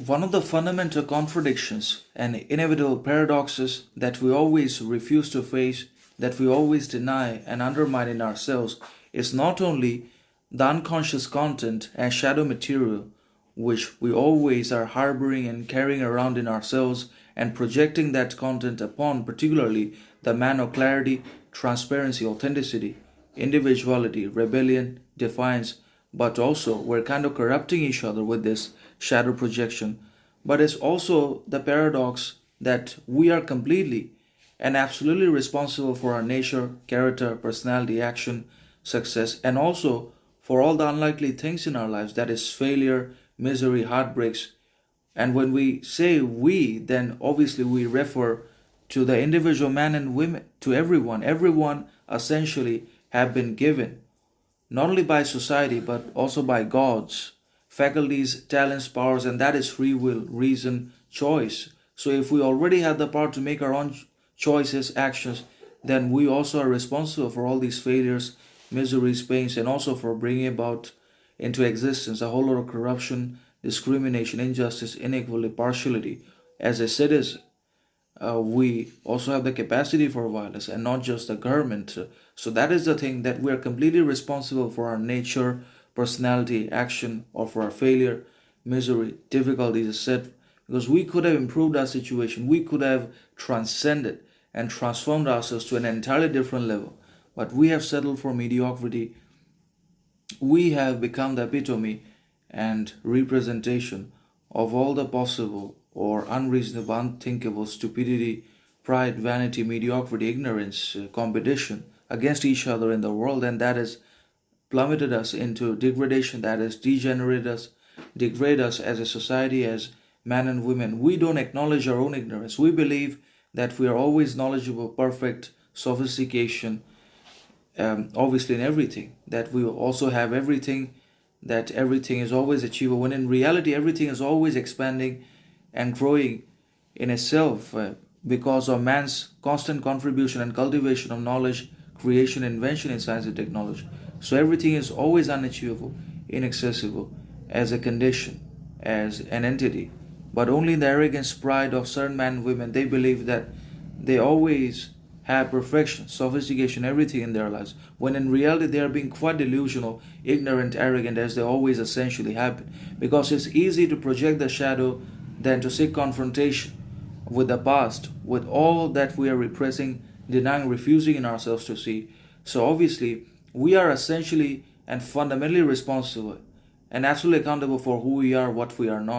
One of the fundamental contradictions and inevitable paradoxes that we always refuse to face, that we always deny and undermine in ourselves, is not only the unconscious content and shadow material which we always are harboring and carrying around in ourselves and projecting that content upon, particularly the man of clarity, transparency, authenticity, individuality, rebellion, defiance, but also we're kind of corrupting each other with this shadow projection. But it's also the paradox that we are completely and absolutely responsible for our nature, character, personality, action, success, and also for all the unlikely things in our lives, that is, failure, misery, heartbreaks. And when we say we, then obviously we refer to the individual man and women, to everyone. Everyone essentially have been given not only by society but also by God's faculties, talents, powers, and that is free will, reason, choice. So if we already have the power to make our own choices, actions, then we also are responsible for all these failures, miseries, pains, and also for bringing about into existence a whole lot of corruption, discrimination, injustice, inequality, partiality. As a citizen, we also have the capacity for violence and not just the government. So that is the thing, that we are completely responsible for our nature, personality, action, or for our failure, misery, difficulties, etc. Because we could have improved our situation, we could have transcended and transformed ourselves to an entirely different level. But we have settled for mediocrity. We have become the epitome and representation of all the possible or unreasonable, unthinkable stupidity, pride, vanity, mediocrity, ignorance, competition against each other in the world, and that has plummeted us into degradation, that has degenerated us, degrade us as a society, as men and women. We don't acknowledge our own ignorance. We believe that we are always knowledgeable, perfect, sophistication, obviously in everything, that we also have everything, that everything is always achievable, when in reality everything is always expanding and growing in itself because of man's constant contribution and cultivation of knowledge, creation, invention in science and technology. So everything is always unachievable, inaccessible as a condition, as an entity. But only in the arrogance, pride of certain men and women, they believe that they always have perfection, sophistication, everything in their lives, when in reality they are being quite delusional, ignorant, arrogant, as they always essentially have been. Because it's easy to project the shadow than to seek confrontation with the past, with all that we are repressing, denying, refusing in ourselves to see. So obviously, we are essentially and fundamentally responsible and absolutely accountable for who we are, what we are not.